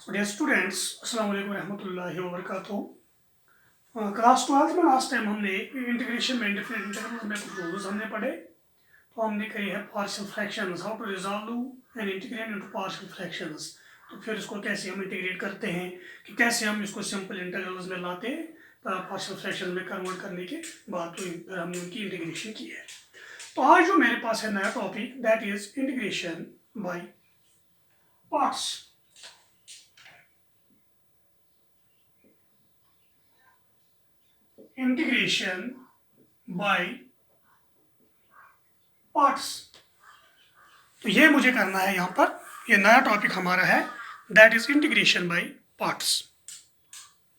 So dear students, अस्सलाम वालेकुम रहमतुल्लाहि व बरकातुहू। क्लास 12 में लास्ट टाइम हमने इंटीग्रेशन में डिफरेंट इंटीग्रल्स में कुछ रूल्स हमने पढ़े। तो हमने कही है partial fractions, how to resolve and integrate into partial fractions. तो फिर इसको कैसे हम इंटीग्रेट करते हैं कि कैसे हम इसको सिंपल इंटीग्रल्स में लाते हैं पार्शियल फ्रैक्शन में कन्वर्ट करने के बाद तो फिर हमने उनकी इंटीग्रेशन की है। तो आज जो मेरे पास है नया topic that is integration by parts. Integration by parts, तो ये मुझे करना है यहाँ पर। ये नया टॉपिक हमारा है that is integration by parts.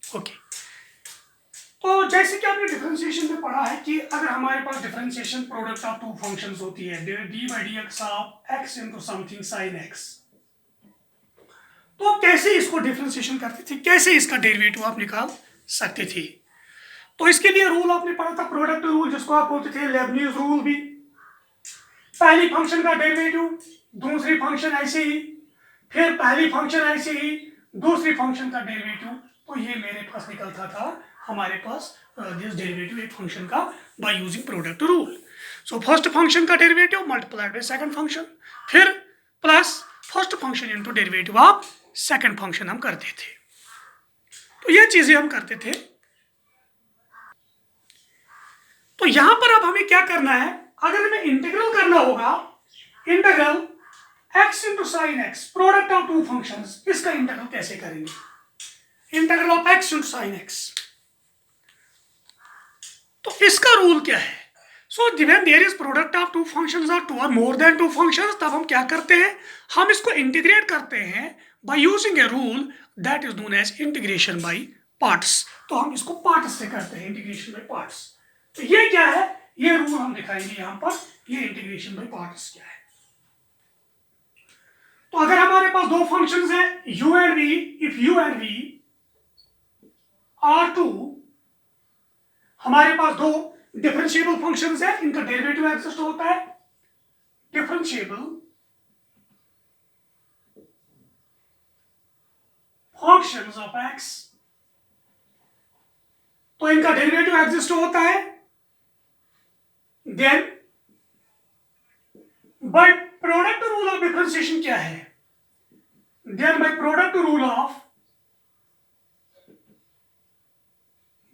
Okay, तो जैसे कि आपने डिफरेंशिएशन में पढ़ा है कि अगर हमारे पास differentiation product of two functions होती है d by d x of x into something sine x, तो कैसे इसको डिफरेंशिएशन करते थे, कैसे इसका डेरिवेटिव आप निकाल सकते थे। तो इसके लिए रूल आपने पढ़ा था प्रोडक्ट रूल, जिसको आप बोलते थे लेबनीज रूल भी। पहली फंक्शन का डेरिवेटिव दूसरी फंक्शन ऐसे ही, फिर पहली फंक्शन ऐसे ही दूसरी फंक्शन का डेरिवेटिव। तो ये मेरे पास निकलता था हमारे पास दिस डेरिवेटिव एक फंक्शन का by using product rule. So first function का derivative multiplied by second function, फिर plus first function into derivative of second function हम करते थे। तो ये चीजें हम करते थे। तो यहां पर अब हमें क्या करना है, अगर हमें इंटीग्रल करना होगा, integral x into sine x product of two functions, इसका इंटीग्रल कैसे करेंगे, integral of x into sine x. तो इसका रूल क्या है, so when there is product of two functions और टू और मोर देन टू फंक्शंस, तब हम क्या करते हैं, हम इसको इंटीग्रेट करते हैं by using a rule that is known as integration by parts. तो हम इसको पार्ट्स से करते हैं, इंटीग्रेशन बाय पार्ट्स। तो ये क्या है, ये रूल हम दिखाएंगे यहां पर, ये इंटीग्रेशन बाय पार्ट्स क्या है। तो अगर हमारे पास दो फंक्शंस हैं u and v, if u and v are two, हमारे पास दो डिफरेंशिएबल फंक्शंस हैं, इनका डेरिवेटिव एग्जिस्ट होता है, डिफरेंशिएबल फंक्शंस ऑफ x, तो इनका डेरिवेटिव एग्जिस्ट होता है। Then by product rule of differentiation क्या है, then by product rule of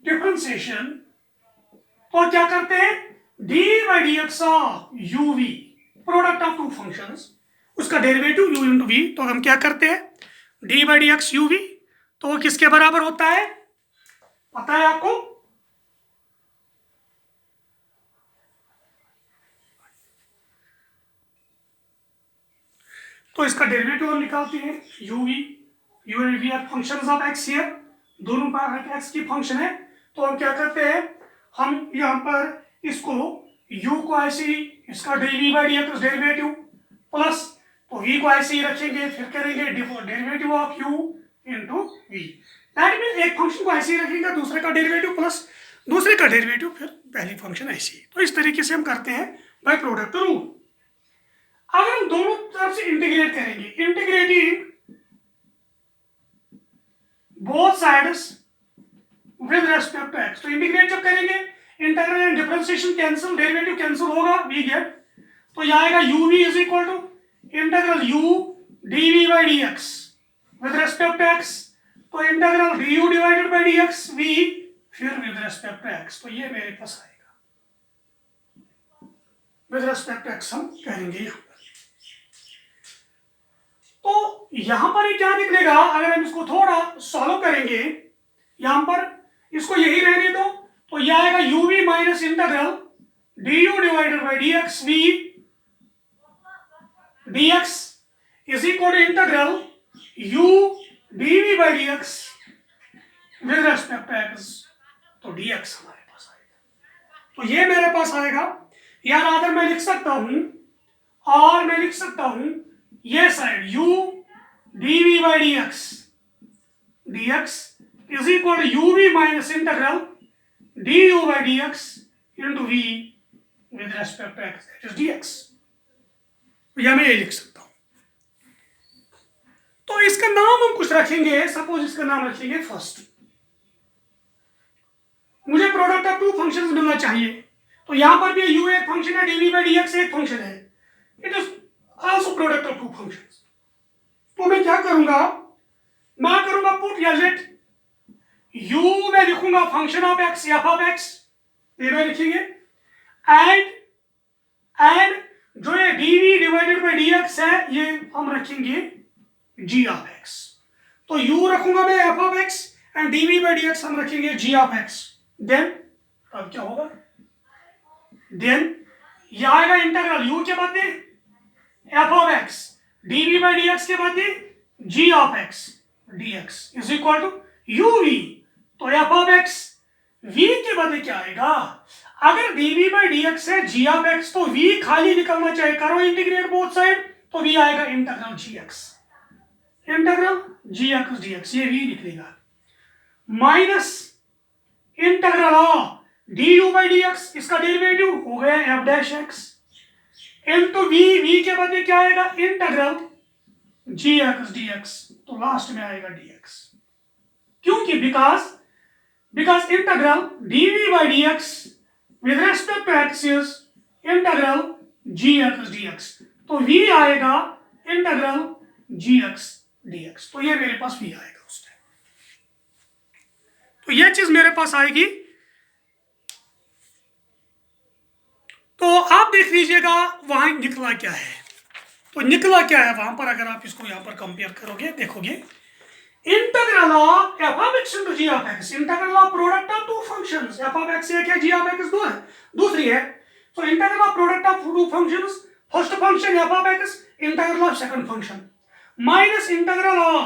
differentiation तो क्या करते हैं, d by d x of u v product of two functions, उसका डेरिवेटिव u इंटू वी। तो हम क्या करते हैं, d by d x u v, तो वो किसके बराबर होता है, पता है आपको, तो इसका डेरिवेटिव हम निकालते हैं u and v are functions of x here, दोनों पर x की फंक्शन है। तो हम क्या करते हैं, हम यहाँ पर इसको u को ऐसे ही, इसका dv by d x derivative plus, तो v को ऐसे ही रखेंगे, फिर करेंगे derivative of u into v। That mean एक फंक्शन को ऐसे ही रखेंगे, दूसरे का डेरिवेटिव प्लस दूसरे का डेरिवेटिव, फिर पहली फंक्शन ऐसी ही। तो इस तरीके से हम करते हैं बाय प्रोडक्ट रूल। अगर हम दोनों तरफ से इंटीग्रेट करेंगे, integrating both sides with respect to x, तो इंटीग्रेट जब करेंगे integral and differentiation cancel, derivative cancel होगा, वी गेट, तो यह आएगा uv is equal to integral u dv by dx with respect to x, तो integral du divided by dx v फिर with respect to x। तो ये मेरे पास आएगा विद रेस्पेक्ट टू x, हम करेंगे यहाँ पर। तो यहां पर ये क्या निकलेगा, अगर हम इसको थोड़ा सॉल्व करेंगे, यहां पर इसको यही रहने दो, तो यह आएगा uv minus integral du divided by dx v dx is equal to integral u dv by dx with respect to x, तो dx हमारे पास आएगा। तो ये मेरे पास आएगा, या अगर मैं लिख सकता हूं, और मैं लिख सकता हूं ये side u dv by dx is equal to uv minus integral du by dx into v with respect to x, that is dx। या मैं ये लिख सकता हूं। तो तो इसका नाम हम कुछ रखेंगे, सपोज इसका नाम रखेंगे फर्स्ट। मुझे प्रोडक्ट ऑफ टू फंक्शंस मिलना चाहिए, तो यहां पर भी u एक फंक्शन है, dv by dx एक फंक्शन है, it is also product of two functions. तो मैं क्या करूंगा, मैं करूंगा पुट या लेट u में लिखूंगा function of x F of x, ये में लिखेंगे, एंड जो ये dv डिवाइडेड बाय dx है ये हम रखेंगे g ऑफ x। तो u रखूंगा मैं f of x and dv by dx हम रखेंगे g ऑफ x। देन अब क्या होगा, देन ये आएगा इंटीग्रल u के बदले f of x, dv by dx के बदले g of x dx is equal to uv। तो f ऑफ x v के बदले क्या आएगा, अगर dv by dx है g ऑफ x तो v खाली निकलना चाहिए, करो इंटीग्रेट बोथ साइड, तो v आएगा integral gx, integral gx dx, ये v निकलेगा, minus integral of du by dx, इसका डेरिवेटिव हो गया f dash x into v के बदले क्या आएगा इंटीग्रल gx dx, तो लास्ट में आएगा dx, क्योंकि because integral dv by dx with respect to x is integral gx dx, तो v आएगा इंटीग्रल gx dx, तो ये मेरे पास v आएगा उस टाइम। तो ये चीज मेरे पास आएगी। तो आप देख लीजिएगा वहां निकला क्या है, तो निकला क्या है वहां पर, अगर आप इसको यहां पर कंपेयर करोगे, देखोगे integral of f of x into g of x, integral of product of two functions, f of x एक है, g ऑफ x दो है, दूसरी है, तो integral of product of two functions, first function f of x, integral of second function, minus integral of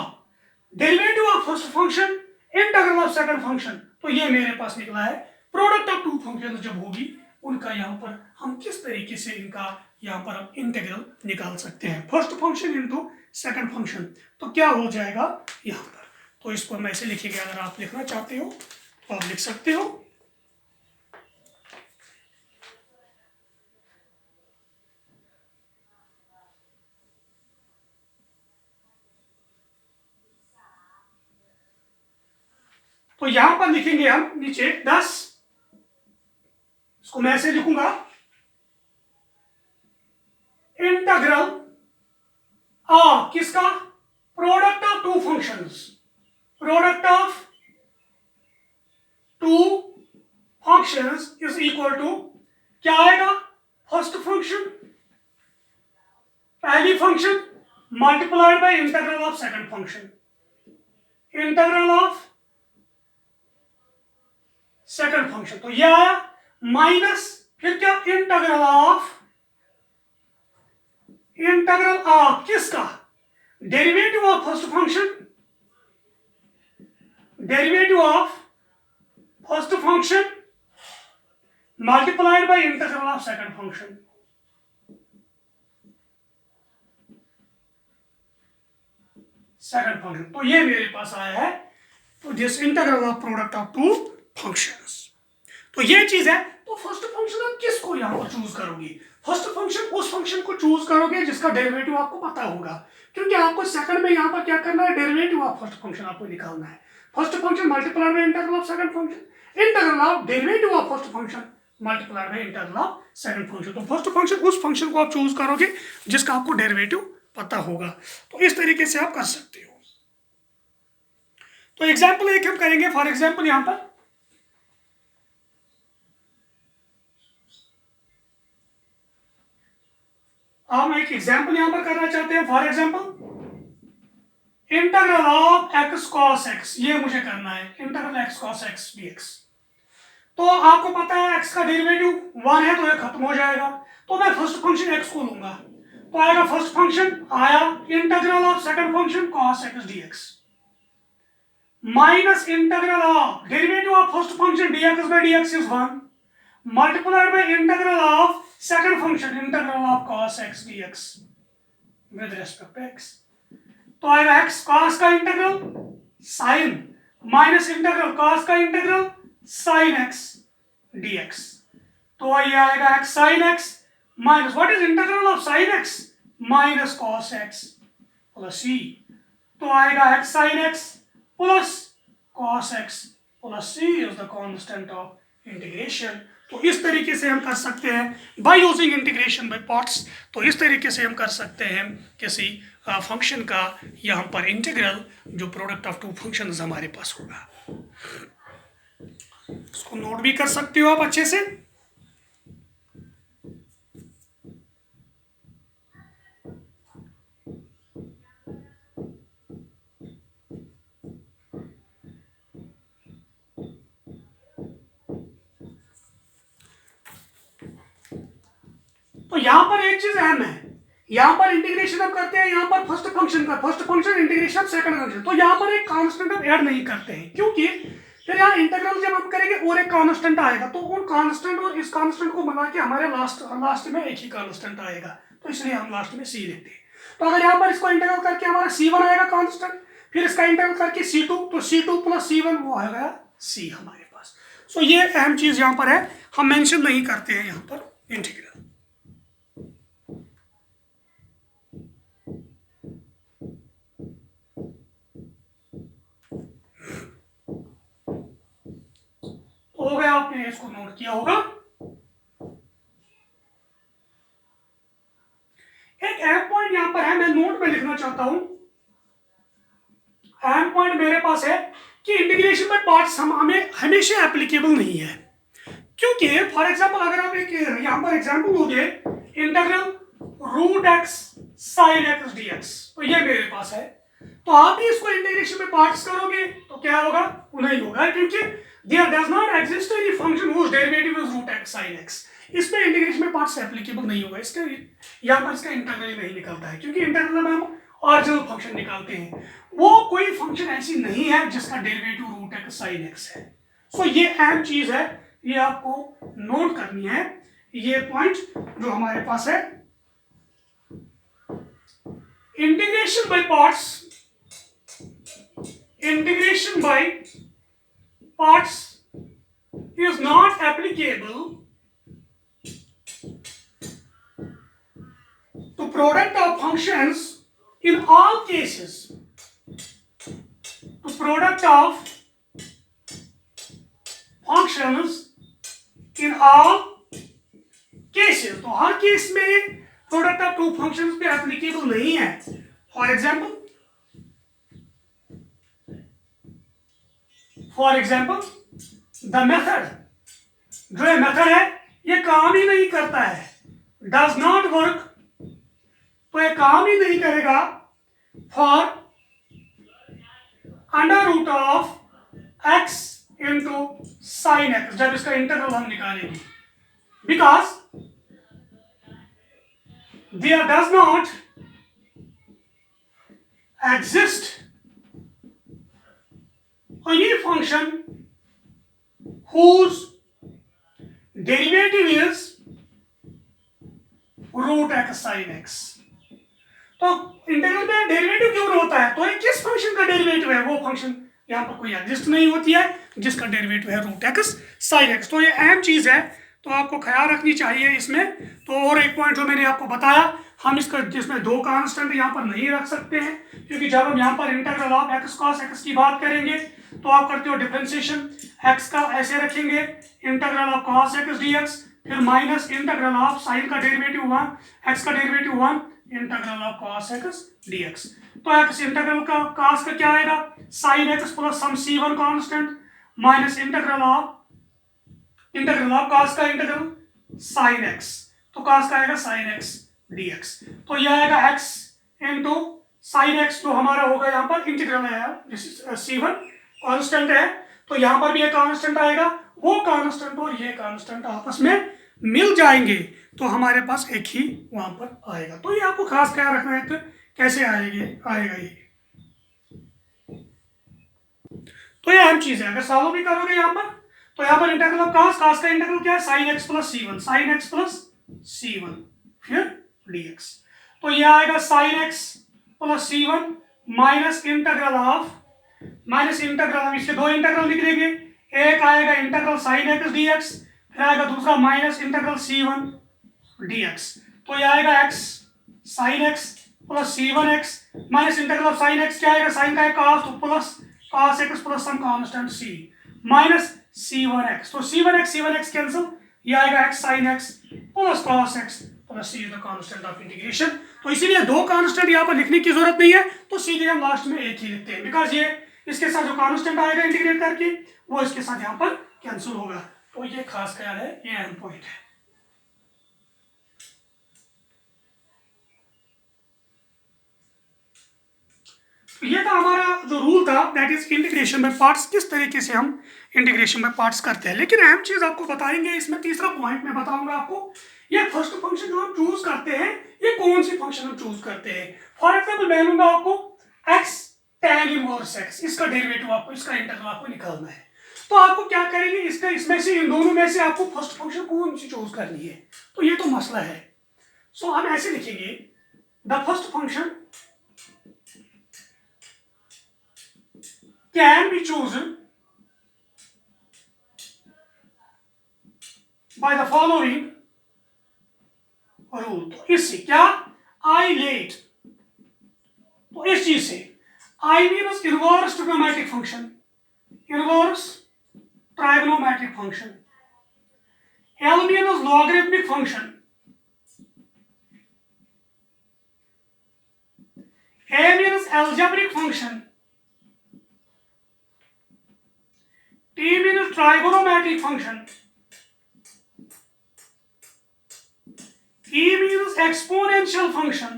derivative of first function, integral of second function, तो ये मेरे पास निकला है प्रोडक्ट ऑफ टू फंक्शंस जब होगी उनका यहाँ पर हम किस तरीके से इनका यहाँ पर हम इंटीग्रल निकाल सकते हैं, first function into second function, तो क्या हो जाएगा यहाँ पर। तो इसको हम ऐसे लिखेंगे, अगर आप लिखना चाहते हो तो आप लिख सकते हो। तो यहां पर लिखेंगे हम नीचे 10, इसको मैं ऐसे लिखूंगा, इंटीग्रल ऑफ किसका, product of two functions, product of two functions is equal to क्या आएगा, फर्स्ट फंक्शन पहली function multiplied by integral of second function, integral of second function, तो यह आया माइनस फिर क्या इंटीग्रल ऑफ किसका, derivative of first function, derivative of first function multiplied by integral of second function, second function, तो ये मेरे पास आया है, तो this integral of product of two functions. तो ये चीज है, तो फर्स्ट फंक्शन आप किसको यहां पर चूज करोगे, फर्स्ट फंक्शन उस फंक्शन को चूज करोगे जिसका डेरिवेटिव आपको पता होगा, क्योंकि आपको सेकंड में यहां पर क्या करना है, डेरिवेटिव ऑफ फर्स्ट फंक्शन आपको निकालना है, first function multiplied by integral of second function, integral of derivative of first function multiplied by integral of second function, तो फर्स्ट फंक्शन उस फंक्शन को आप चूज करोगे जिसका आपको डेरिवेटिव पता होगा। तो इस तरीके से आप कर सकते हो। तो एग्जाम्पल एक हम करेंगे, फॉर एग्जाम्पल यहां पर हम एक एग्जाम्पल यहां पर करना चाहते हैं, for example integral of x cos x, ये मुझे करना है, integral x cos x dx। तो आपको पता है x का डेरिवेटिव 1 है, तो ये खत्म हो जाएगा, तो मैं फर्स्ट फंक्शन x को लूंगा, तो आएगा फर्स्ट फंक्शन आया integral of second function cos x dx minus integral of derivative of first function dx by dx is 1 multiplied by integral of second function integral of cos x dx with respect to x, तो आएगा x cos का integral sin minus integral cos का integral sin x dx, तो ये आएगा x sin x minus what is integral of sin x minus cos x plus c, तो आएगा x sin x plus cos x plus c is the constant of integration. तो इस तरीके से हम कर सकते हैं by using integration by parts. तो इस तरीके से हम कर सकते हैं किसी फंक्शन का यहाँ पर इंटीग्रल जो प्रोडक्ट ऑफ टू फंक्शंस हमारे पास होगा। इसको नोट भी कर सकते हो आप अच्छे से। तो यहां पर एक चीज अहम है, यहां पर इंटीग्रेशन अब करते हैं यहां पर फर्स्ट फंक्शन का, first function integration second function, तो यहां पर एक कांस्टेंट अब ऐड नहीं करते हैं, क्योंकि फिर यहाँ इंटीग्रल जब हम करेंगे और एक कांस्टेंट आएगा, तो उन कांस्टेंट और इस कांस्टेंट को मिला के हमारे लास्ट में एक ही कांस्टेंट आएगा, तो इसलिए हम लास्ट में सी लेते हैं। तो अगर यहाँ पर इसको इंटीग्रल करके हमारा c1 आएगा कांस्टेंट, फिर इसका इंटीग्रल करके c2, तो c2 प्लस c1 वो आ गया c हमारे पास। सो ये अहम चीज यहाँ पर है, हम मेंशन नहीं करते हैं यहाँ पर इंटीग्रल। हो गया, आपने इसको नोट किया होगा। एक अहम पॉइंट यहां पर है, मैं नोट में लिखना चाहता हूं। अहम पॉइंट मेरे पास है कि इंटीग्रेशन बाय पार्ट्स हमें हमेशा एप्लीकेबल नहीं है, क्योंकि फॉर एग्जांपल अगर आप एक यहां पर एग्जांपल लोगे integral root x sine x dx, तो ये मेरे पास है, तो आप भी इसको इंटीग्रेशन में पार्ट्स करोगे तो क्या होगा, नहीं होगा, क्योंकि there does not exist any function whose derivative is root x sin x। इसमें इंटीग्रेशन में पार्ट्स एप्लीकेबल नहीं होगा, इसका यहाँ पर इसका इंटीग्रल नहीं निकलता है, क्योंकि इंटीग्रल में हम ऑरिजिनल फंक्शन निकालते हैं, वो कोई फंक्शन ऐसी नहीं है जिसका derivative root x sine x है। सो ये अहम चीज है, ये आपको नोट करनी है, ये पॉइंट जो हमारे पास है। Integration by parts, integration by parts is not applicable to product of functions in all cases, to product of functions in all cases। तो हर केस में प्रोडक्ट ऑफ टू फंक्शंस पे एप्लीकेबल नहीं है। फॉर एग्जाम्पल द मेथड, जो ये method है ये काम ही नहीं करता है, डज नॉट वर्क, तो ये काम ही नहीं करेगा for under root of x into sine x, जब इसका इंटीग्रल हम निकालेंगे, because there does not exist any function whose derivative is root x sin x। तो इंटीग्रल में डेरिवेटिव क्यों होता है, तो ये किस फंक्शन का डेरिवेटिव है, वो फंक्शन यहाँ पर कोई एग्जिस्ट नहीं होती है जिसका डेरिवेटिव है रूट एक्स साइन एक्स। तो ये अहम चीज है, तो आपको ख्याल रखनी चाहिए इसमें। तो और एक पॉइंट जो मैंने आपको बताया, हम इसमें दो कांस्टेंट यहाँ पर नहीं रख सकते हैं, क्योंकि जब हम यहाँ पर integral of x cos x की बात करेंगे तो आप करते हो डिफरेंशिएशन, एक्स का ऐसे रखेंगे integral of cos x dx, फिर माइनस इंटीग्रल ऑफ साइन का डेरिवेटिव 1 एक्स का derivative 1 integral of cos x dx. तो एक्स इंटीग्रल का कॉस का क्या आएगा, sine x plus some c1 constant minus integral of cos का इंटीग्रल साइन एक्स, तो कॉस का आएगा साइन एक्स dx। तो यह आएगा x इंटू साइन एक्स, जो हमारा होगा यहाँ पर इंटीग्रल है, c1 कांस्टेंट है, तो यहाँ पर भी एक कांस्टेंट आएगा, वो कांस्टेंट और ये कांस्टेंट आपस में मिल जाएंगे, तो हमारे पास एक ही वहां पर आएगा। तो ये आपको खास ख्याल रखना है कि कैसे आएगा ये। तो ये अहम चीज है, अगर सॉल्व भी करोगे यहाँ पर, तो यहाँ पर इंटीग्रल ऑफ कॉस का इंटीग्रल क्या है, sign x plus c1, sign x plus c1 फिर dx। तो ये आएगा sine x plus c1 minus integral हम इसके दो इंटीग्रल लिख देंगे, एक आएगा इंटीग्रल साइन एक्स dx, फिर आएगा दूसरा माइनस इंटीग्रल c1 dx। तो ये आएगा x sine x plus c1x minus integral of sine x क्या आएगा, साइन का है cos, तो plus cos x plus some constant c minus c1x, तो c1x कैंसिल, ये आएगा x sin x plus cos x plus c is the constant of integration. तो इसीलिए दो कांस्टेंट यहाँ पर लिखने की जरूरत नहीं है, तो सीधे हम लास्ट में एक ही लिखते हैं, बिकॉज ये इसके साथ जो कांस्टेंट आएगा इंटीग्रेट करके वो इसके साथ यहाँ पर कैंसिल होगा। तो ये खास ख्याल है, ये अहम पॉइंट है। ये था हमारा जो रूल था, that is integration by parts, किस तरीके से हम इंटीग्रेशन बाय पार्ट्स करते हैं। लेकिन अहम चीज आपको बताएंगे इसमें, तीसरा पॉइंट मैं बताऊंगा आपको, ये फर्स्ट फंक्शन जो हम चूज करते हैं, ये कौन सी फंक्शन हम चूज करते हैं। फॉर एग्जाम्पल मैं लूंगा आपको x tan इनवर्स x, इसका डेरिवेटिव आपको, इसका इंटीग्रल आपको निकालना है। तो आपको क्या करेंगे, इसका इसमें से इन दोनों में से आपको फर्स्ट फंक्शन कौन सी चूज करनी है, तो ये तो मसला है। सो हम ऐसे लिखेंगे, the first function can be chosen by the following rule। तो इससे क्या, I late, तो इस चीज से I means inverse trigonometric function, inverse trigonometric function, L means logarithmic function, A means algebraic function, T means trigonometric function, E means exponential function।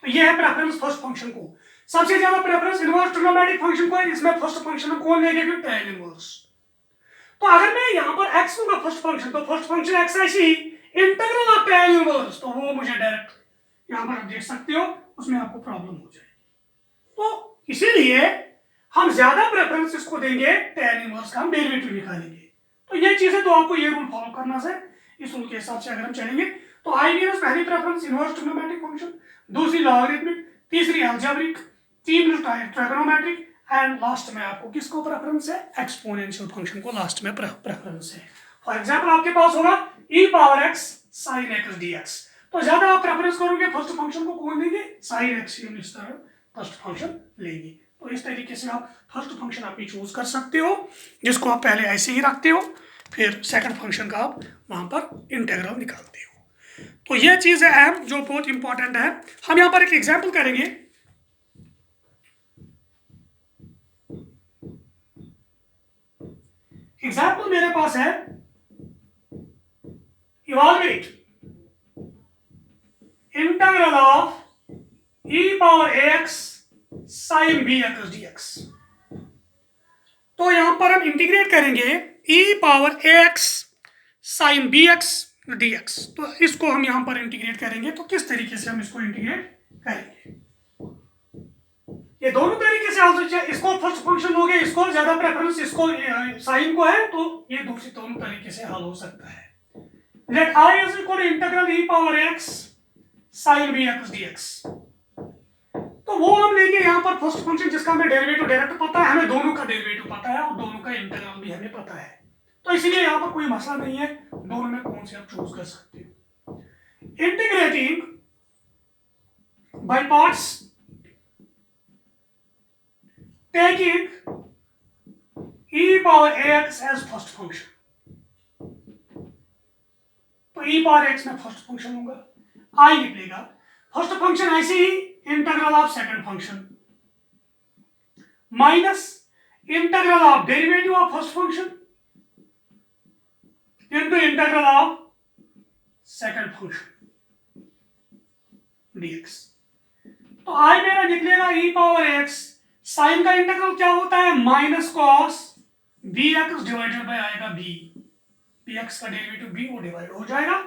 तो ये है प्रेफरेंस फर्स्ट फंक्शन को, सबसे ज्यादा प्रेफरेंस इनवर्स ट्रिग्नोमेट्रिक फंक्शन को है। इसमें first function में कौन लेंगे, tan इनवर्स। तो अगर मैं यहाँ पर x लूंगा फर्स्ट फंक्शन, तो फर्स्ट फंक्शन x ऐसी ही इंटीग्रल ऑफ tan इनवर्स, तो वो मुझे डायरेक्ट यहाँ पर आप देख सकते हो, उसमें आपको प्रॉब्लम हो जाए। तो इसीलिए हम ज्यादा प्रेफरेंस इसको देंगे, tan इनवर्स का हम डेरिवेटिव निकालेंगे। तो ये चीजें तो आपको ये रूल फॉलो करना है, इस रूल के हिसाब से अगर हम चलेंगे तो आई मीनस पहली प्रेफरेंस इनवर्स ट्रिग्नोमेट्रिक फंक्शन, दूसरी लॉगरिथमिक, तीसरी अलजेब्रिक, तीन ट्रिग्नोमेट्रिक, एंड लास्ट में आपको किसको प्रेफरेंस है, एक्सपोनेंशियल फंक्शन को लास्ट में प्रेफरेंस है। फॉर एग्जांपल आपके पास होगा e power x sin x dx, तो ज्यादा आप प्रेफरेंस करोगे फर्स्ट फंक्शन को, कौन देंगे, sin x, इस तरह फर्स्ट फंक्शन लेंगे। तो इस तरीके से आप फर्स्ट फंक्शन आप ही चूज कर सकते हो, जिसको आप पहले ऐसे ही रखते हो, फिर सेकंड फंक्शन का आप वहां पर इंटीग्रल निकालते हो। तो ये चीज है अहम, जो बहुत इंपॉर्टेंट है। हम यहाँ पर एक एग्जाम्पल करेंगे। एग्जाम्पल मेरे पास है, evaluate integral of e power ax sin bx dx। तो यहां पर हम इंटीग्रेट करेंगे e power ax sin bx dx। तो इसको हम यहां पर इंटीग्रेट करेंगे, तो किस तरीके से हम इसको इंटीग्रेट करेंगे, ये दोनों तरीके से। इसको फर्स्ट फंक्शन लोगे, इसको ज्यादा प्रेफरेंस इसको साइन को है, तो ये दूसरी दोनों तरीके से हल हो सकता है। Let I is equal to integral e power x sin bx dx। तो वो हम लेंगे यहाँ पर फर्स्ट फंक्शन जिसका हमें डेरिवेटिव डायरेक्ट पता है, हमें दोनों का डेरिवेटिव पता है और दोनों का इंटीग्रल भी हमें पता है, तो इसीलिए यहाँ पर कोई मसला नहीं है, दोनों में कौन से आप चूज कर सकते हो। Integrating by parts, taking e power ax as first function. तो e पावर x में फर्स्ट फंक्शन होगा, I निकलेगा, फर्स्ट फंक्शन ऐसे ही integral of second function minus integral of derivative of first function into integral of second function dx। तो I मेरा निकलेगा e power x, sine का इंटीग्रल क्या होता है, minus cos bx divided by आएगा b, bx का डेरिवेटिव b वो डिवाइड हो जाएगा,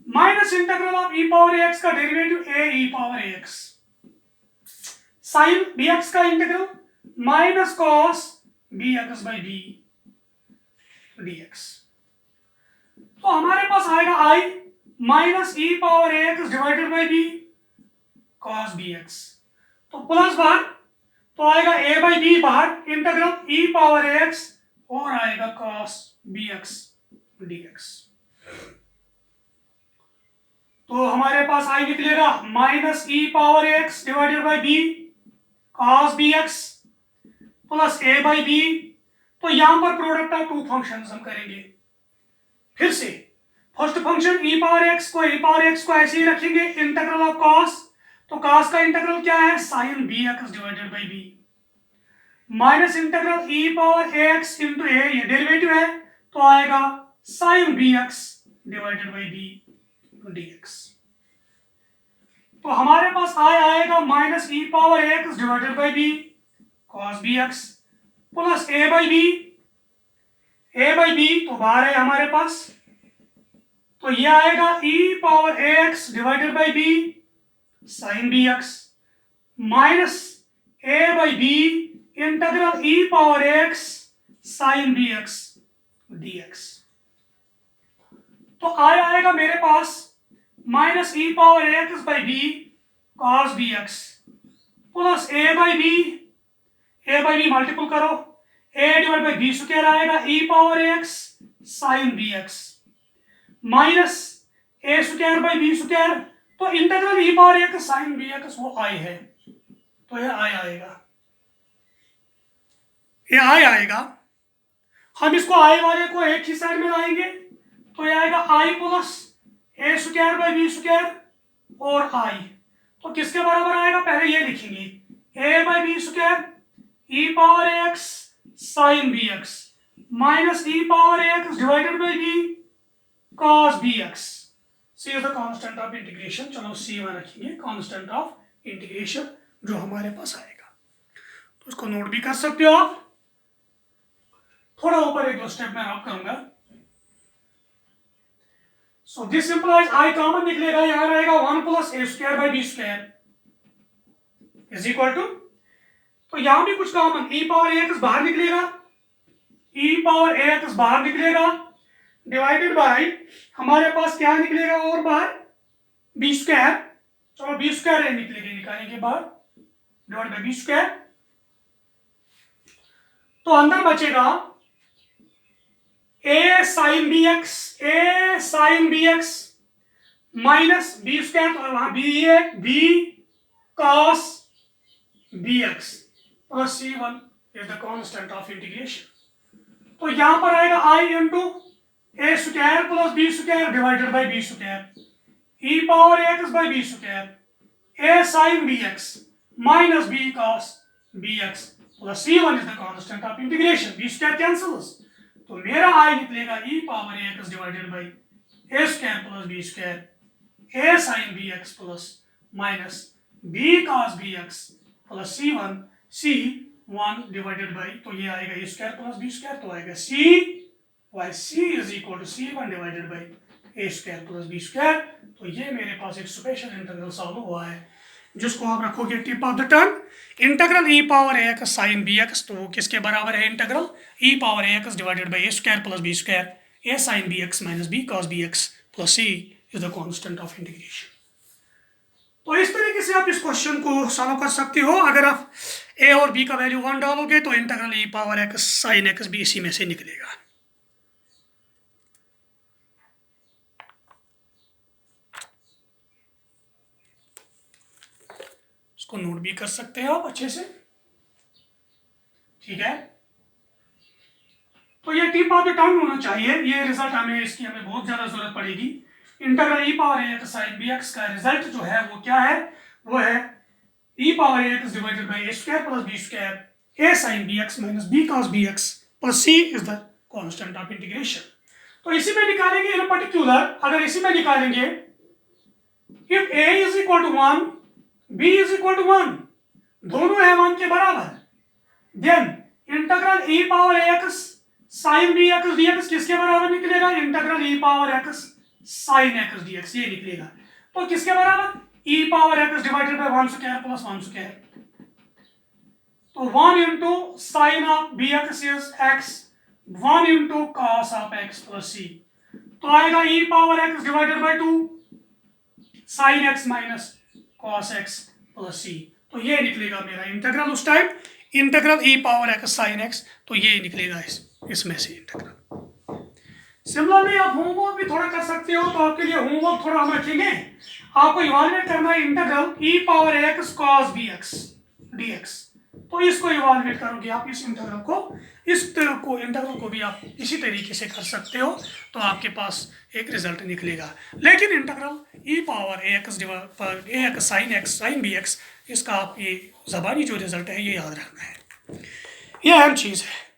minus integral of e power ax का derivative a e power ax, sine bx का integral minus cos bx by b dx। तो हमारे पास आएगा i minus e power ax divided by b cos bx, तो plus बाहर तो आएगा a बाई b बाहर, इंटीग्रल e पावर ax और आएगा cos bx dx। तो हमारे पास आई निकलेगा minus e power x divided by b cos b x plus a by b. तो यहां पर प्रोडक्ट ऑफ टू फंक्शंस हम करेंगे। फिर से first function e power x को ऐसे ही रखेंगे, इंटीग्रल ऑफ cos, तो cos का इंटीग्रल क्या है sin b x divided by b, minus integral e power x into a, ये डेरिवेटिव है तो आएगा sin b x divided by b d x. तो हमारे पास आएगा minus e power x divided by b cos b x plus a by b, तो बाहर है हमारे पास, तो ये आएगा e power x divided by b sine b x minus a by b integral e power x sine b x d x. तो आएगा मेरे पास minus e power x by b cos b x plus a by b multiple करो, a divide by b square आएगा e power x sine b x minus a square by b square, तो integral e power x sine b x वो आई है, तो ये आई आएगा, हम इसको आई वाले को एक ही साइड में लाएंगे, तो ये आएगा I plus a square by b square और आई, तो किसके बराबर आएगा पहले ये लिखेंगे, a by b square e power x sine b x minus e power x divided by b cos bx, c is the constant of integration, चलो c1 रखेंगे constant of integration जो हमारे पास आएगा, तो इसको नोट भी कर सकते हो आप, थोड़ा ऊपर एक दो स्टेप में रब करूंगा। So this implies i common निकलेगा, यहां रहेगा 1 plus a square by b square is equal to, तो यहां भी कुछ कॉमन e पावर एक्स बाहर निकलेगा, डिवाइडेड बाय हमारे पास क्या निकलेगा और बाहर बी स्क्वायर, चलो बी स्क्वायर निकालेंगे बाहर डिवाइड बाय बी स्क्वायर, तो अंदर बचेगा a sine b x minus b square, तो वहां b cos b x plus c1 is the constant of integration, तो यहां पर आएगा I into a square plus b square divided by b square e power x by b square a sine b x minus b cos b x plus c1 is the constant of integration, b square cancels, तो मेरा I निकलेगा e power x divided by a square plus b square a sine b x plus minus b cos b x plus c1 divided by, तो ये आएगा a square plus b square, तो आएगा c is equal to c1 divided by a square plus b square, तो ये मेरे पास एक special integral solve हुआ है जिसको आप रखोगे tip of the tongue, integral e power x sine b x, तो किसके बराबर है integral e power x divided by a square plus b square a sine b x minus b cos b x plus c is the constant of integration. तो इस तरीके से आप इस क्वेश्चन को सॉल्व कर सकते हो। अगर आप a और b का वैल्यू 1 डालोगे तो integral e power x sine x भी इसी में से निकलेगा। इसको नोट भी कर सकते हो आप अच्छे से, ठीक है। तो ये टिप ऑफ द टंग होना चाहिए, ये रिजल्ट हमें बहुत ज्यादा जरूरत पड़ेगी। Integral e power x sine b x का रिजल्ट जो है वो क्या है, वो है e power x divided by a square plus b square a sine b x minus b cos b x plus c is the constant of integration. तो इसी में निकालेंगे इन पर्टिकुलर, अगर इसी में निकालेंगे if a is equal to 1 b is equal to 1, दोनों है 1 के बराबर, then integral e power x sine b x dx किसके बराबर निकलेगा, integral e power x sine x dx ये निकलेगा, तो किसके बराबर e power x divided by 1 square plus 1 square, तो 1 into sine of b x is x, 1 into cos of x plus c, तो आएगा e power x divided by 2 sine x minus cos x plus c, तो ये निकलेगा मेरा इंटीग्रल उस time, integral e power x sine x, तो ये निकलेगा इसमें से इंटीग्रल। सिमिलरली आप होमवर्क भी थोड़ा कर सकते सकते हो, तो आपके लिए होमवर्क थोड़ा हम रखेंगे। आपको इवाल्युएट करना है integral e power x cos bx dx। तो इसको इवाल्युएट करोगे आप, इस इंटीग्रल को, इंटीग्रल को भी आप इसी तरीके से कर सकते हो, तो आपके पास एक रिजल्ट निकलेगा। लेकिन integral e power ax sin bx, इसका आप ये ज़बानी जो रिजल्ट है ये याद रखना है, ये अहम चीज़ है।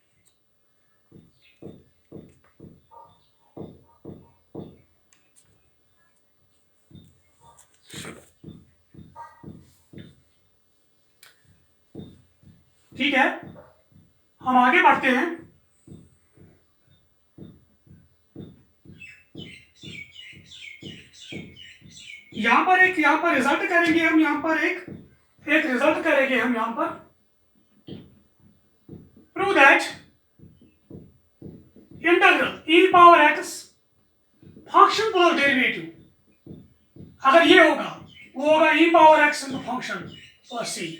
ठीक है, हम आगे बढ़ते हैं। यहां पर रिजल्ट करेंगे हम, यहां पर एक रिजल्ट करेंगे हम, यहां पर prove that integral e power x function plus derivative, अगर ये होगा वो होगा e power x into function plus c।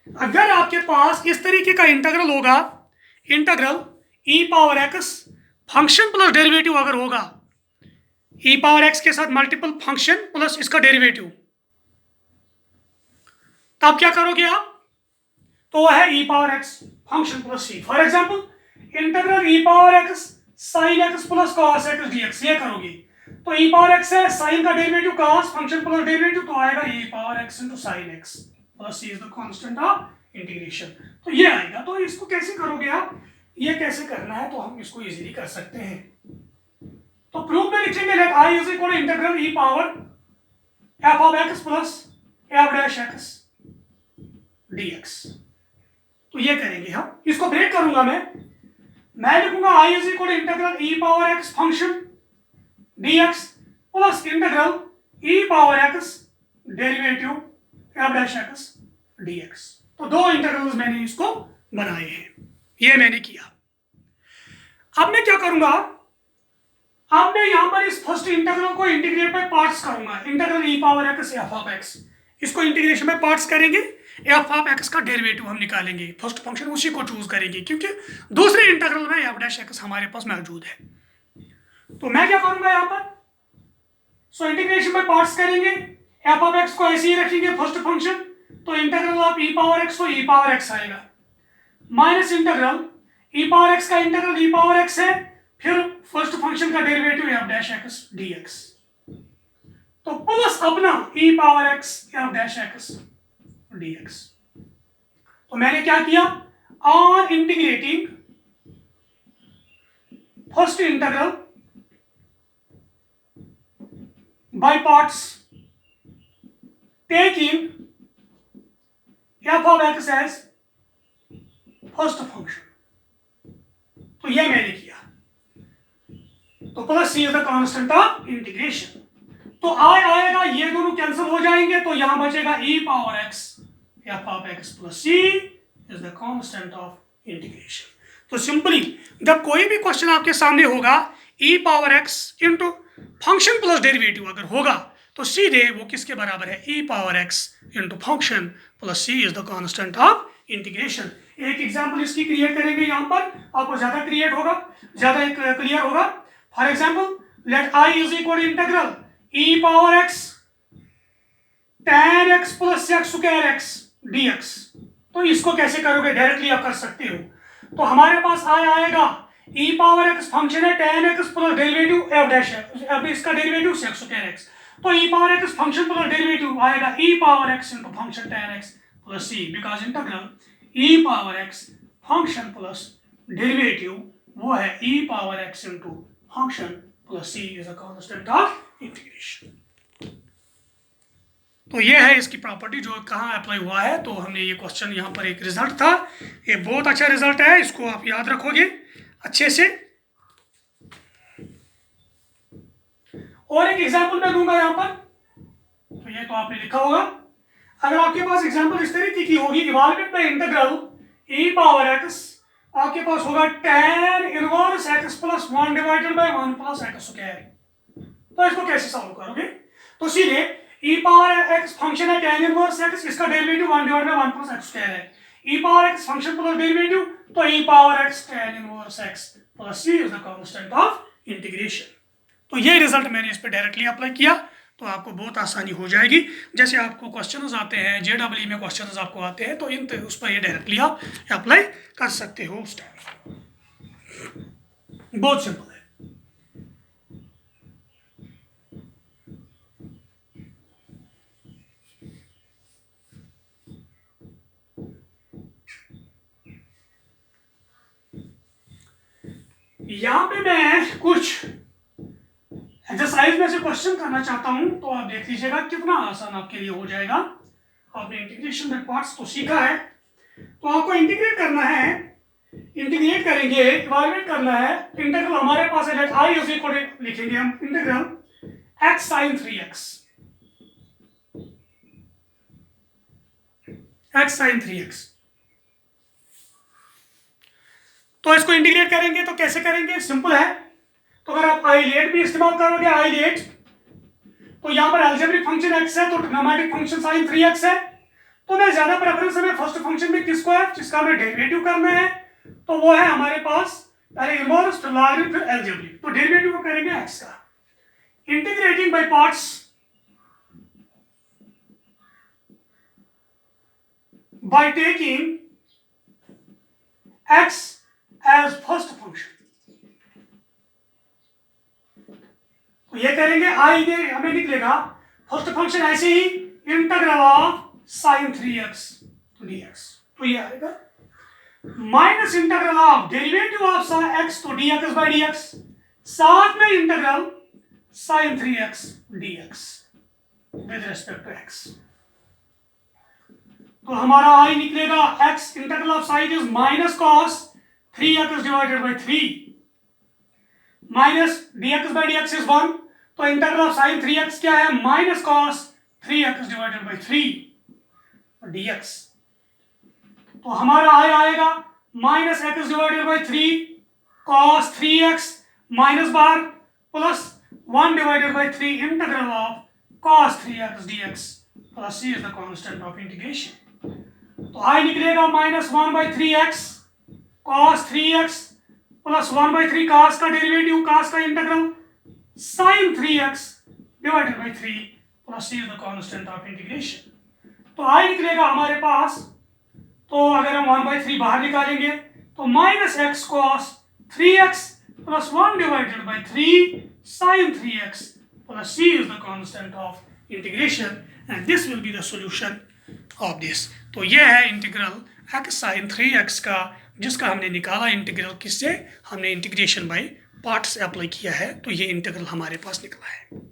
अगर आपके पास इस तरीके का इंटीग्रल होगा, integral e power x function plus derivative अगर होगा, e पावर x के साथ मल्टीपल फंक्शन प्लस इसका डेरिवेटिव, तब क्या करोगे आप? तो वह है e power x function plus c। For example integral e power x sin x plus cos x dx, ये करोगे तो e पावर x है, sin का derivative cos, function plus derivative, तो आएगा e power x into sin x plus c is the constant of integration. तो ये आएगा। तो इसको कैसे करोगे आप? ये कैसे करना है, तो हम इसको इजीली कर सकते हैं। तो प्रूफ में लिखेंगे let i is equal to integral e power f of x plus f dash x dx। तो ये करेंगे हम, इसको ब्रेक करूंगा मैं लिखूंगा i is equal to integral e power x function dx plus integral e power x derivative f dash x dx। तो दो इंटीग्रल्स मैंने इसको बनाए हैं, ये मैंने किया। अब मैं क्या करूंगा, अब मैं यहां पर इस फर्स्ट इंटीग्रल को इंटीग्रेट बाय पार्ट्स करूंगा। Integral e power x f of x, इसको इंटीग्रेशन में पार्ट्स करेंगे, f ऑफ x का डेरिवेटिव हम निकालेंगे, फर्स्ट फंक्शन उसी को चूज करेंगे क्योंकि दूसरे इंटीग्रल में f डैश x हमारे पास मौजूद है। तो मैं क्या करूंगा यहां पर, सो इंटीग्रेशन में पार्ट्स करेंगे, f ऑफ x को ऐसे ही रखेंगे फर्स्ट फंक्शन, तो integral of e power x तो e पावर x आएगा, minus integral e power x का इंटीग्रल e पावर x है, फिर फर्स्ट फंक्शन का derivative f dash x dx, तो प्लस अपना e power x f dash x dx। तो मैंने क्या किया, on integrating first integral by parts, taking f of x as first function, तो यह मैंने किया। तो plus c is the constant of integration, तो i आएगा, ये दोनों कैंसिल हो जाएंगे, तो यहां बचेगा e power x f of x plus c is the constant of integration. तो सिंपली जब कोई भी क्वेश्चन आपके सामने होगा e power x into function plus derivative अगर होगा, तो सीधे वो किसके बराबर है, e power x into function plus c is the constant of integration. एक एग्जांपल इसकी क्रिएट करेंगे, यहां पर आपको ज्यादा क्रिएट होगा, ज्यादा क्लियर होगा। For example let i is equal integral e power x tan x plus x square x dx। तो इसको कैसे करोगे, डायरेक्टली आप कर सकते हो। तो हमारे पास आएगा e पावर x फंक्शन है tan x plus derivative f dash अब इसका डेरिवेटिव x स्क्वायर x, तो e power x function plus derivative आएगा e power x into function tan x plus c, because integral e power x function plus derivative वो है e power x into function plus c is a constant of integration. तो ये है इसकी property जो कहाँ apply हुआ है। तो हमने ये क्वेश्चन यहाँ पर एक रिजल्ट था, ये बहुत अच्छा रिजल्ट है, इसको आप याद रखोगे अच्छे से। और एक एग्जांपल मैं दूंगा यहाँ पर, तो ये तो आपने लिखा होगा। अगर आपके पास एग्जांपल इस तरीके की होगी, evaluate the integral e power x, आपके पास होगा tan inverse x plus 1 divided by 1 plus x square. तो इसको कैसे सॉल्व करोगे, तो सीधे e पावर x फंक्शन है tan इनवर्स x, इसका derivative 1 divided by 1 plus x square है। e power x function plus derivative, तो e power x tan inverse x plus c is the constant of integration. तो ये result मैंने इस पर directly apply किया तो आपको बहुत आसानी हो जाएगी। जैसे आपको क्वेश्चंस आते हैं JEE में क्वेश्चंस आपको आते हैं तो इन उस पर ये डायरेक्टली आप अप्लाई कर सकते हो उस टाइम। बहुत सिंपल है। यहाँ पे मैं कुछ एक्सरसाइज में से क्वेश्चन करना चाहता हूं तो आप देख लीजिएगा कितना आसान आपके लिए हो जाएगा। आपने इंटीग्रेशन बाय पार्ट्स तो सीखा है तो आपको इंटीग्रेट करना है। इंटीग्रेट करेंगे, इवैल्यूएट करना है। इंटीग्रल हमारे पास है let I is equal to, लिखेंगे हम integral x sin 3x, x sin 3x। तो इसको इंटीग्रेट करेंगे तो कैसे करेंगे, सिंपल है। तो अगर आप आई लेट भी इस्तेमाल करोगे, आई लेट, तो यहां पर अलजेब्रिक फंक्शन x है तो ट्रिग्नोमेट्रिक फंक्शन sin 3x है। तो मैं ज्यादा प्रेफरेंस है फर्स्ट फंक्शन में किसको है, जिसका हमें डेरिवेटिव करना है, तो वो है हमारे पास पहले इनवर्स फिर लॉगरिथम फिर अलजेब्रिक। तो डेरिवेटिव को करेंगे x का, integrating by parts by taking x as first function. तो ये करेंगे, आई दे हमें निकलेगा फर्स्ट फंक्शन ऐसे ही integral of sin 3x dx। तो ये आएगा minus integral of derivative of x तो dx बाय dx, साथ में इंटीग्रल sin 3x dx with respect to x। तो हमारा आई निकलेगा x integral of sin is minus cos 3x divided by 3 minus dx by dx is 1। तो integral of sin 3x क्या है, minus cos 3x divided by 3 dx। तो हमारा आई आएगा minus x divided by 3 cos 3x minus बार plus 1 divided by 3 integral of cos 3x dx plus c is the constant of integration. तो I निकलेगा minus 1 by 3x cos 3x plus 1 by 3 cos का derivative, cos का integral sin 3x divided by 3 plus c is the constant of integration. तो I निकलेगा हमारे पास, तो अगर हम 1 बाय 3 बाहर निकालेंगे तो minus x cos 3x plus 1 divided by 3 sin 3x plus c is the constant of integration and this will be the solution of this. तो ये है इंटीग्रल x sin 3x का, जिसका हमने निकाला इंटीग्रल किससे, हमने इंटीग्रेशन बाय पार्ट्स से अप्लाई किया है। तो ये इंटीग्रल हमारे पास निकला है।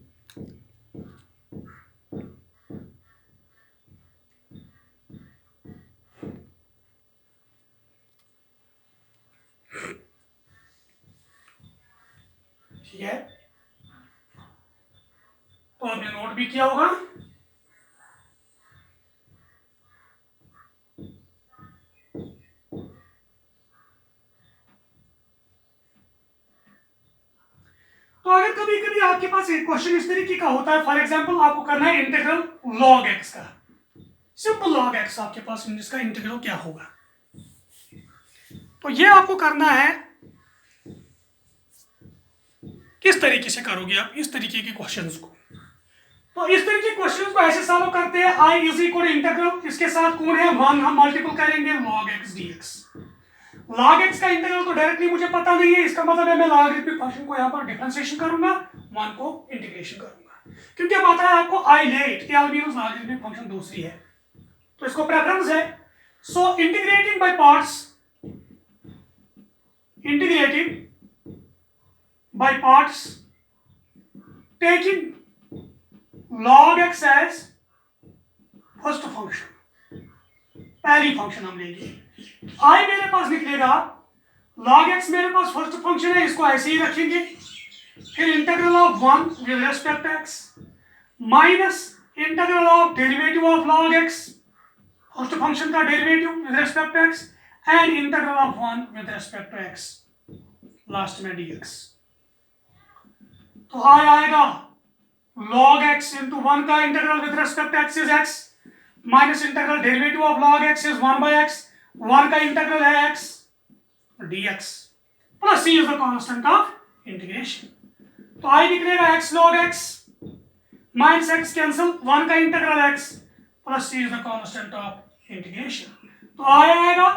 ठीक है, तो आपने नोट भी किया होगा। तो अगर कभी कभी आपके पास एक क्वेश्चन इस तरीके का होता है, फॉर एग्जांपल आपको करना है इंटीग्रल log x का, सिंपल log x आपके पास इसका इंटीग्रल क्या होगा, तो ये आपको करना है। किस तरीके से करोगे आप इस तरीके के क्वेश्चंस को, तो इस तरीके के क्वेश्चंस को ऐसे सॉल्व करते हैं। i इज इक्वल इंटीग्रल, इसके साथ कौन है 1, हम मल्टीपल करेंगे log x dx। log x का इंटीग्रल तो डायरेक्टली मुझे पता नहीं है, इसका मतलब है मैं लॉगरिथमिक फंक्शन को यहाँ पर डिफरेंशिएशन करूंगा, 1 को इंटीग्रेशन करूंगा, क्योंकि पता है आपको i लेट क्या लॉगरिथमिक फंक्शन दूसरी है, तो इसको प्रेफरेंस है। So integrating by parts, integrating by parts taking log x as first function, पहली फंक्शन हम लेंगे। i मेरे पास निकलेगा, log x मेरे पास फर्स्ट फंक्शन है, इसको ऐसे ही रखेंगे। फिर integral of 1 with respect to x minus integral of derivative of log x, first function का derivative with respect to x and integral of 1 with respect to x, last में dx। तो आई आएगा log x into 1 का integral with respect to x is x minus integral derivative of log x is 1 by x, 1 का integral है x dx plus c is the constant of integration. तो I निकलेगा x log x minus x cancel, 1 का integral x plus c is the constant of integration. तो आएगा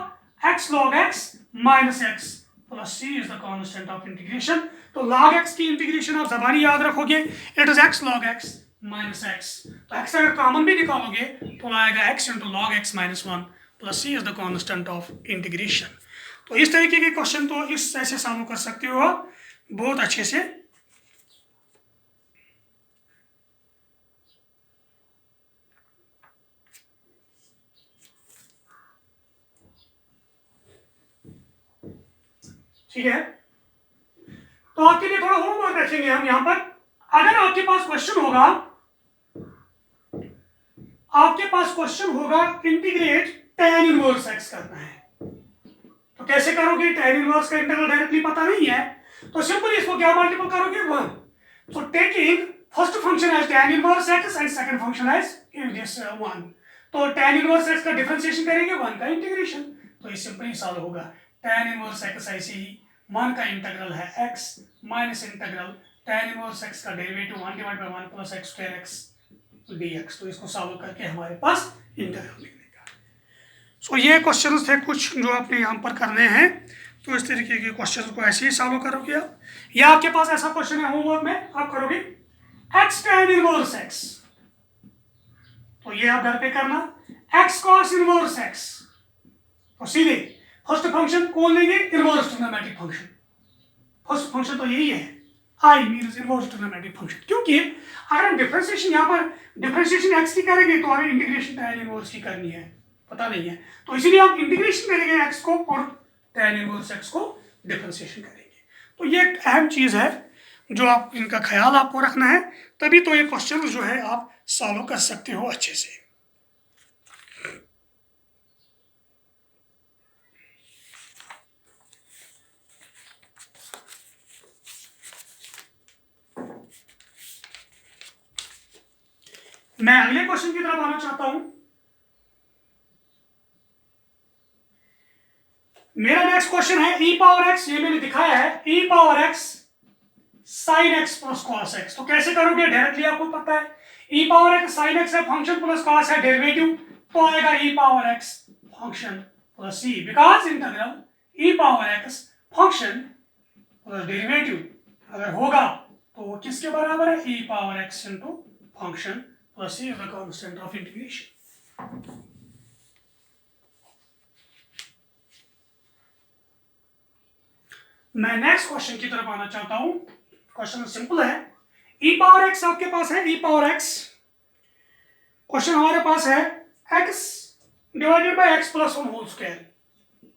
x log x minus x plus c is the constant of integration. तो log x की integration आप जबानी याद रखोगे, it is x log x minus x। तो x अगर कॉमन भी निकालोगे तो आएगा x into log x minus 1 plus c is the constant of integration. तो इस तरीके के क्वेश्चन तो इस ऐसे सॉल्व कर सकते हो आप बहुत अच्छे से। ठीक है, तो आपके लिए थोड़ा होमवर्क रखेंगे हम यहाँ पर। अगर आपके पास क्वेश्चन होगा इंटीग्रेट tan इनवर्स x करना है, तो कैसे करोगे? tan इनवर्स का इंटीग्रल डायरेक्टली पता नहीं है, तो सिंपली इसको क्या मल्टीपल करोगे? 1। So taking first function as tan inverse x and second function as this 1, तो tan इनवर्स x का डिफरेंशिएशन करेंगे, 1 का इंटीग्रेशन, तो ये सिंपली सॉल्व होगा। tan इनवर्स x ऐसे ही 1 का इंटीग्रल है x minus integral tan inverse x का derivative 1 divide by 1 plus x square x dx। तो इसको सॉल्व करके हमारे पास इंटीग्रल निकलेगा। सो ये क्वेश्चंस थे कुछ जो आपने यहाँ पर करने हैं, तो इस तरीके के क्वेश्चन को ऐसे ही सॉल्व करोगे आप। या आपके पास ऐसा क्वेश्चन है होमवर्क में, आप करोगे x tan इनवर्स x, तो ये आप घर पे करना, x cos इनवर्स x, तो सीधे फर्स्ट फंक्शन कौन लेंगे? Inverse trigonometric function. First function तो यही है, आई मींस इनवर्स ट्रिग्नोमेट्रिक फंक्शन, क्योंकि अगर हम डिफरेंशिएशन यहाँ पर डिफरेंशिएशन x की करेंगे तो हमें इंटीग्रेशन tan इनवर्स की करनी है, पता नहीं है, तो इसीलिए आप इंटीग्रेशन करेंगे x को और tan इनवर्स x को डिफरेंशिएशन करेंगे। तो ये एक अहम चीज़ है जो आप इनका ख्याल आपको रखना है, तभी तो ये क्वेश्चन जो है आप सॉल्व कर सकते हो अच्छे से। मैं अगले क्वेश्चन की तरफ आना चाहता हूं। मेरा नेक्स्ट क्वेश्चन है e पावर x, ये मैंने दिखाया है e power x sin x plus cos x। तो कैसे करोगे? डायरेक्टली आपको पता है e power x sin x है, फंक्शन प्लस cos है डेरिवेटिव, तो आएगा e power x function plus c, because integral e power x function plus derivative अगर होगा तो वो किसके बराबर है? e power x into function plus c is the constant of integration. मैं नेक्स्ट क्वेश्चन की तरफ आना चाहता हूं। क्वेश्चन सिंपल है, e पावर x आपके पास है, e पावर x, क्वेश्चन हमारे पास है x divided by x plus 1 whole square,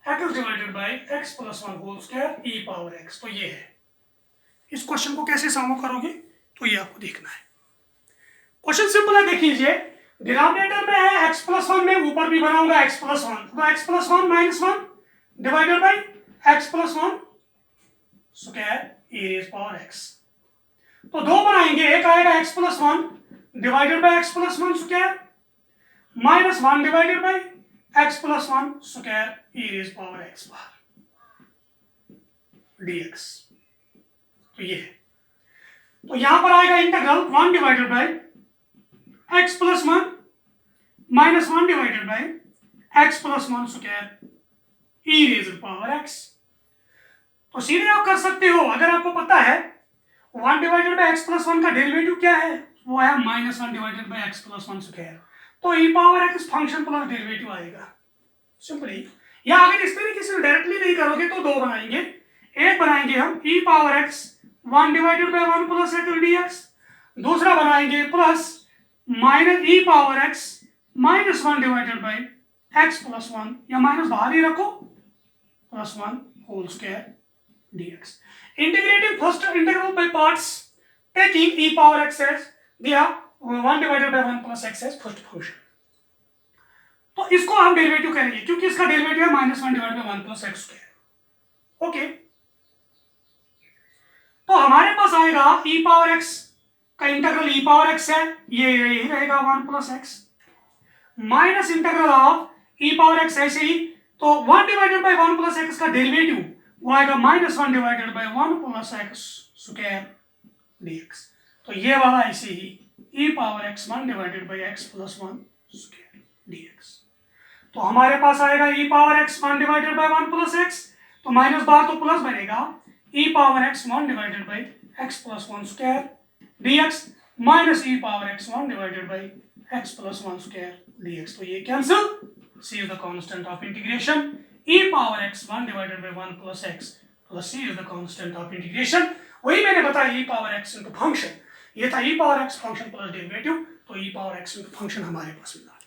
x divided by x plus 1 whole square e power x। तो ये है, इस क्वेश्चन को कैसे सॉल्व करोगे तो ये आपको देखना है। क्वेश्चन सिंपल है, देख लीजिए, डिनोमिनेटर में है x प्लस 1, में ऊपर भी बनाऊंगा x प्लस 1, तो x plus 1 minus 1 divided by x plus 1 square e raise power x। तो दो बनाएंगे, एक आएगा x plus 1 divided by x plus 1 square minus 1 divided by x plus 1 square e raise power x बार dx। तो ये है, तो यहां पर आएगा integral 1 divided by x plus 1 minus 1 divided by x plus 1 square e raise power x। तो सीधे आप कर सकते हो, अगर आपको पता है 1 डिवाइडेड बाय x प्लस 1 का डेरिवेटिव क्या है, वो है minus 1 divided by x plus 1 square, तो e power x function plus derivative आएगा सिंपली। या अगर इस तरीके से डायरेक्टली नहीं करोगे तो दो बनाएंगे, एक बनाएंगे हम e power x 1 divided by 1 plus x dx, दूसरा बनाएंगे plus minus e power x minus 1 divided by x plus 1, या माइनस बाहर ही रखो, plus 1 whole square dx। Integrating first integral by parts, taking e power x as दिया 1 divided by 1 plus x as first function. तो इसको हम derivative करेंगे क्योंकि इसका डेरिवेटिव है minus 1 divided by 1 plus x square. Okay, तो हमारे पास आएगा e पावर x का इंटीग्रल e पावर x है, ये यही रहेगा 1 plus x minus integral of e power x ऐसे ही, तो 1 डिवाइडेड बाय 1 प्लस x का डेरिवेटिव वो आएगा minus 1 divided by 1 plus x square dx। तो ये वाला ऐसे ही e power x1 divided by x plus 1 square dx। तो हमारे पास आएगा e power x1 divided by 1 plus x, तो माइनस बार तो प्लस बनेगा, e power x1 divided by x plus 1 square dx minus e power x1 divided by x plus 1 square dx। तो ये cancel, c is the constant of integration, e power x1 divided by 1 plus x plus c is the constant of integration. वही मैंने बताया e power x into function, ये था e power x function plus derivative, तो e power x into function हमारे पास मिला।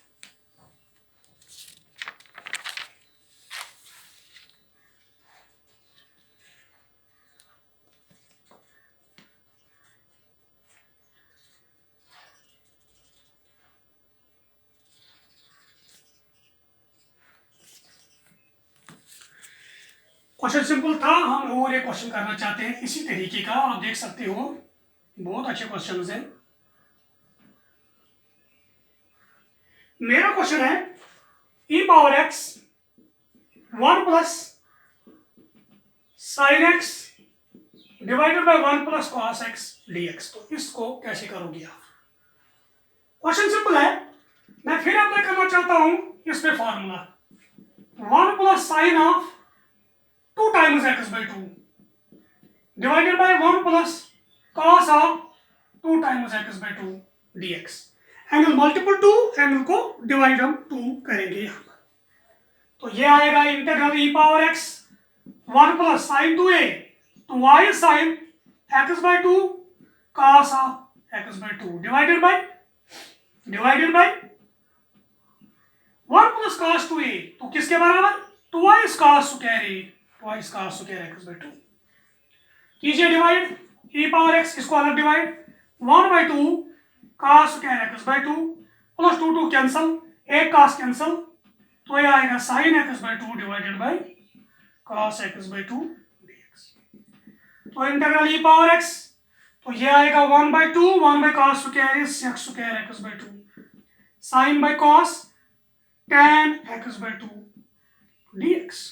Question simple था, हम और एक क्वेश्चन करना चाहते हैं इसी तरीके का, आप देख सकते हो बहुत अच्छे क्वेश्चन हैं। मेरा क्वेश्चन है e power x 1 plus sign x divided by 1 plus cos x dx। तो इसको कैसे करोगे आप? क्वेश्चन सिंपल है, मैं फिर अप्लाई करना चाहता हूं इस पे formula 1 plus sine of 2 times x by 2 divided by 1 plus cos of 2 times x by 2 dx। Angle multiple 2, angle को डिवाइड हम 2 करेंगे यहाँ पर। तो ये आएगा integral e power x 1 plus sine 2a तो y sine x by 2 cos of x by 2 divided by 1 plus cos 2a तो किसके बराबर? twice cos square a, twice cos square x by 2। कीजिए डिवाइड, e पावर x इसको अलग divide, 1 by 2 cos square x by 2 plus 2 cancel, एक cos cancel, तो ये आएगा sin x by 2 divided bye cos x by 2 dx। तो integral e power x, तो ये आएगा 1 by 2 1 by cos square is x square x by 2 sin by cos tan x by 2 dx।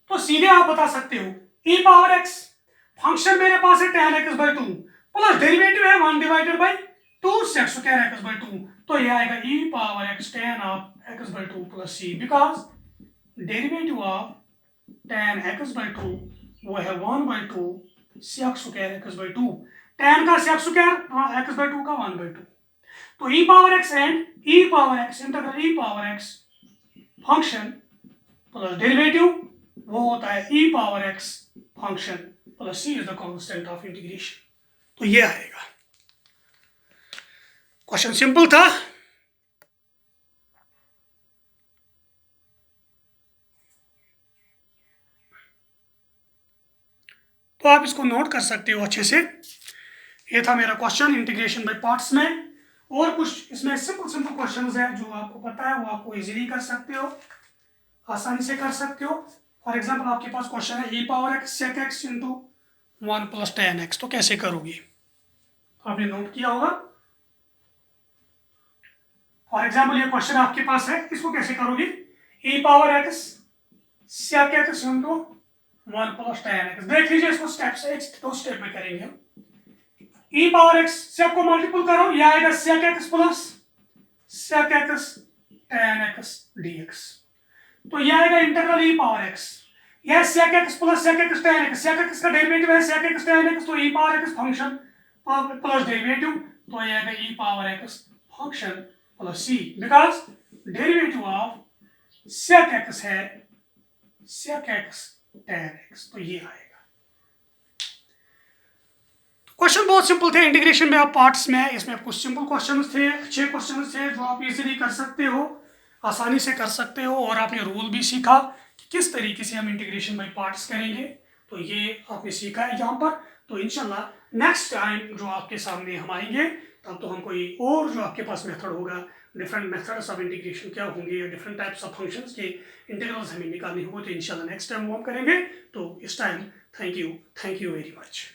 तो सीधे आप बता सकते हो e पावर x फंक्शन मेरे पास है tan x by 2 plus derivative है 1 divided by 2 sec square x by 2, तो ये आएगा e power x tan of x by 2 plus c, because derivative of tan x by 2 वो है 1 by 2 sec square x by 2, tan का sec square x by 2 का 1 by 2। तो e power x and e power x integral e power x function plus derivative वो होता है e power x function plus c is the constant of integration. तो ये आएगा। Question simple था। तो आप इसको नोट कर सकते हो अच्छे से। ये था मेरा क्वेश्चन इंटीग्रेशन बाय पार्ट्स में, और कुछ इसमें सिंपल क्वेश्चंस है जो आपको पता है वो आपको इजीली कर सकते हो, आसानी से कर सकते हो। फॉर एग्जांपल आपके पास क्वेश्चन है e power x sec x into 1 plus tan x, तो कैसे करोगे? आपने नोट किया होगा। फॉर एग्जांपल ये क्वेश्चन आपके पास है, इसको कैसे करोगे? e power x sec x into 1 plus tan x। देख लीजिए इसको स्टेप से, 2 स्टेप में करेंगे हम। e पावर x sec को मल्टीपल करो, ये आएगा sec x plus sec x tan x dx। तो ये आएगा इंटीग्रल e पावर x, यह sec x plus sec x tan x, sec x का डेरिवेटिव है sec x tan x, तो e power x function plus derivative, तो ये आएगा e power x function plus c, because derivative of sec x है sec x tan x, तो ये आएगा। क्वेश्चन बहुत सिंपल थे इंटीग्रेशन में, आप पार्ट्स में, इसमें कुछ सिंपल क्वेश्चंस थे, अच्छे क्वेश्चंस थे जो आप इजीली कर सकते हो, आसानी से कर सकते हो, और आपने रूल भी सीखा कि किस तरीके से हम इंटीग्रेशन बाय पार्ट्स करेंगे, तो ये आपने सीखा है यहाँ पर। तो इंशाल्लाह नेक्स्ट टाइम जो आपके सामने हम आएंगे तब तो हम कोई और जो आपके पास मेथड होगा, डिफरेंट मेथड्स ऑफ इंटीग्रेशन क्या होंगे, या डिफरेंट टाइप्स ऑफ फंक्शंस के इंटीग्रल्स हमें निकालने होंगे, तो इंशाल्लाह नेक्स्ट टाइम वो हम करेंगे। तो इस time thank you very much.